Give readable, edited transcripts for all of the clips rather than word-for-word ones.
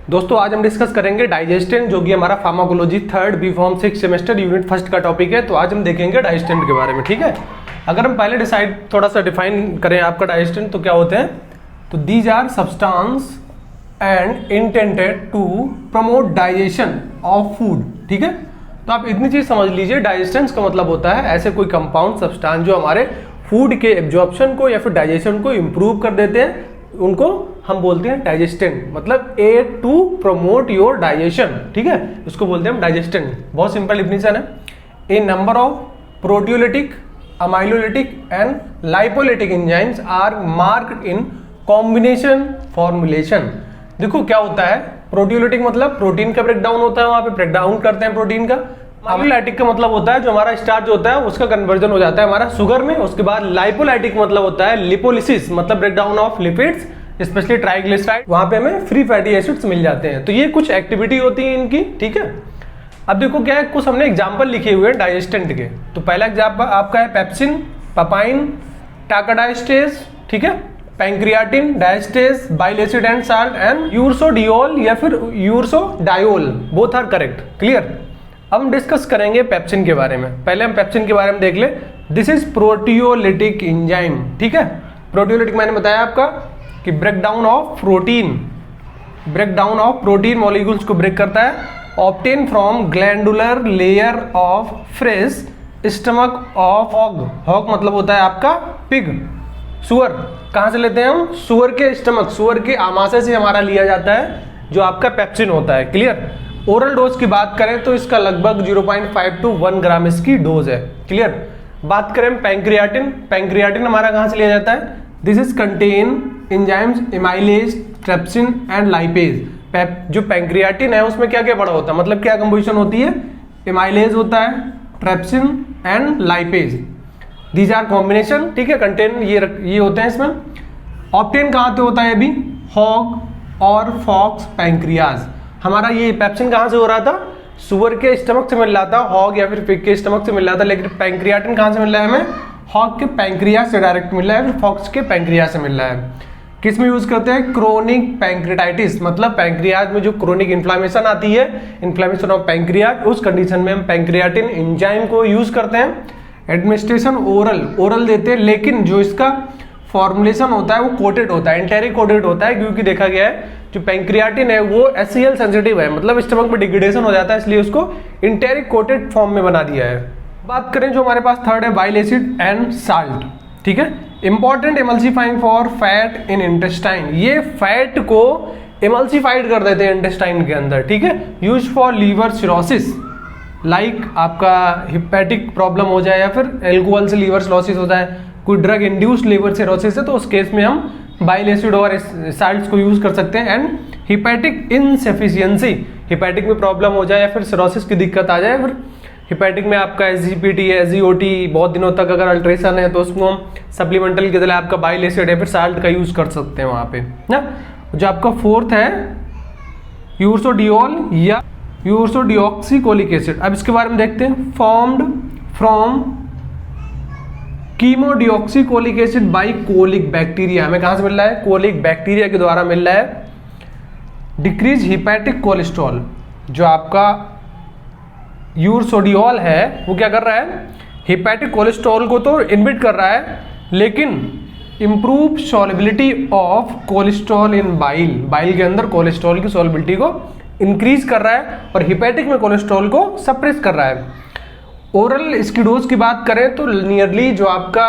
दोस्तों आज हम डिस्कस करेंगे डाइजेस्टेंट, जो कि हमारा pharmacology third B pharm 6 semester unit first का टॉपिक है। तो आज हम देखेंगे डाइजेस्टेंट के बारे में, ठीक है। अगर हम पहले थोड़ा सा डिफाइन करें आपका डाइजेस्टेंट तो क्या होते हैं, तो these are substance and intended to promote digestion of food, ठीक है। तो आप इतनी चीज समझ लीजिए, डाइजेस्टेंस का मतलब होता है ऐसे कोई कंपाउंड सब्सटेंस जो हमारे फूड के एब्जॉर्प्शन को या फिर डाइजेशन को इंप्रूव कर देते हैं, उनको हम बोलते हैं डाइजेस्टेंट। मतलब aid to promote your digestion, ठीक है, इसको बोलते हैं हम डाइजेस्टेंट। बहुत सिंपल डिफिनेशन है। A number of proteolytic, amylolytic and lipolytic enzymes are marked in combination formulation. देखो क्या होता है, प्रोटियोलिटिक मतलब प्रोटीन का ब्रेकडाउन होता है, वहां पे ब्रेकडाउन करते हैं प्रोटीन का। अमाइलोलाइटिक का मतलब होता है जो हमारा स्टार्च होता है उसका कन्वर्जन हो जाता है हमारा शुगर में। उसके बाद लाइपोलाइटिक मतलब होता है लिपोलिसिस, मतलब breakdown of lipids, specially triglyceride, वहां पे हमें फ्री फैटी एसिड्स मिल जाते हैं। तो ये कुछ एक्टिविटी होती है इनकी, ठीक है। अब देखो क्या है, कुछ हमने एग्जाम्पल लिखे हुए हैं डाइजेस्टेंट के। तो पहला एग्जाम्पल आपका है पेप्सिन, पपाइन, टाकाडाइस्टेज, ठीक है, pancreatin, diastase, bile acid and salt and ursodiol या फिर ursodiol, both are correct. Clear. अब हम डिस्कस करेंगे पेप्सिन के बारे में। पहले हम पेप्सिन के बारे में देख ले। दिस इज प्रोटियोलिटिक एंजाइम, ठीक है। प्रोटियोलिटिक मैंने बताया आपका कि ब्रेकडाउन ऑफ प्रोटीन मॉलिक्यूल्स को ब्रेक करता है। Obtain from glandular layer of fresh stomach of hog. Hog मतलब होता है आपका पिग, सुअर। कहां से लेते हैं हम? सुअर के स्टमक, सुअर के आमाशय से हमारा लिया जाता है जो आपका पेप्सिन होता है। क्लियर। ओरल डोज की बात करें तो इसका लगभग 0.5 to 1 ग्राम इसकी डोज है। क्लियर। बात करें पैंक्रियाटिन, पैंक्रियाटिन हमारा कहां से लिया जाता है? This is contain enzymes amylase, trypsin and lipase. जो पैंक्रियाटिन है उसमें क्या क्या पड़ा होता है, मतलब क्या कंपोजिशन होती है? एमाइलेज होता है, trypsin and lipase. These are combination, ठीक है, कंटेन ये होते हैं इसमें। ऑब्टेन कहां से होता है अभी? हॉग और फॉक्स पैंक्रियाज। हमारा ये पेप्सिन कहां से हो रहा था? सुअर के स्टमक से मिल रहा था, हॉग या फिर पिग के स्टमक से मिल रहा था। लेकिन पैंक्रियाटिन कहां से मिल रहा है हमें? हॉग के पैंक्रियाज से डायरेक्ट मिल रहा है, फिर फॉक्स के पैंक्रियाज से मिल रहा है। किस में यूज करते हैं? क्रोनिक पैंक्रेटाइटिस, मतलब पैंक्रियाज में जो क्रोनिक इन्फ्लामेशन आती है, इन्फ्लामेशन ऑफ पैंक्रियाज, उस कंडीशन में हम पैंक्रियाटिन एंजाइम को यूज करते हैं। एडमिनिस्ट्रेशन ओरल देते हैं, लेकिन जो इसका फॉर्मुलेशन होता है वो कोटेड होता है, एंटेरिक कोटेड होता है, क्योंकि देखा गया है जो पैंक्रियाटिन है वो एचसीएल सेंसिटिव है, मतलब स्टमक में डिग्रेडेशन हो जाता है, इसलिए उसको इंटेरिक कोटेड फॉर्म में बना दिया है। बात करें जो हमारे पास थर्ड है, बाइल एसिड एंड साल्ट, ठीक है। Important emulsifying for fat in intestine, ये फैट को एमल्सिफाइड कर देते हैं इंटेस्टाइन के अंदर, ठीक है। Use for liver cirrhosis, like आपका हिपैटिक प्रॉब्लम हो जाए या फिर एल्कोहल से लीवर सिरोसिस होता है, कोई ड्रग इंड्यूस्ड लीवर सिरोसिस है, तो उस केस में हम बाइल एसिड और साल्ट्स को यूज कर सकते हैं। एंड हिपैटिक इनसफिशियंसी, हिपैटिक में प्रॉब्लम हो जाए या फिर सिरोसिस की दिक्कत आ जाए, फिर हिपैटिक में आपका एसजीपीटी है, एसजीओटी, बहुत दिनों तक अगर अल्ट्रेशन है तो उसको हम सप्लीमेंटल के बदले आपका बाइल एसिड या फिर साल्ट का यूज कर सकते हैं वहां पे ना। जो आपका फोर्थ है यूरसोडियोल या यूरसोडिऑक्सीकोलिक एसिड। अब इसके बारे में देखते हैं। Formed from chenodeoxycholic acid by colic bacteria, हमें कहां से मिल रहा है? कोलिक बैक्टीरिया के द्वारा मिल रहा है। डिक्रीज हिपैटिक कोलेस्ट्रॉल, जो आपका यूरसोडियोल है वो क्या कर रहा है? हिपैटिक कोलेस्ट्रॉल को तो इनहिबिट कर रहा है, लेकिन improve solubility of cholesterol in bile, bile के अंदर कोलेस्ट्रॉल की सॉल्युबिलिटी को इंक्रीज कर रहा है और हिपैटिक में कोलेस्ट्रॉल को सप्रेस कर रहा है। ओरल इसकी डोज की बात करें तो नियरली जो आपका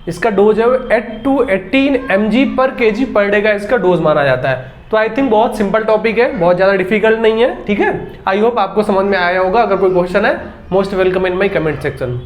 इसका डोज है वो 8 to 18 mg पर kg पर डे का इसका डोज माना जाता है। तो आई थिंक बहुत सिंपल टॉपिक है, बहुत ज्यादा डिफिकल्ट नहीं है, ठीक है। आई होप आपको समझ में आया होगा। अगर कोई क्वेश्चन है, most welcome in my comment section.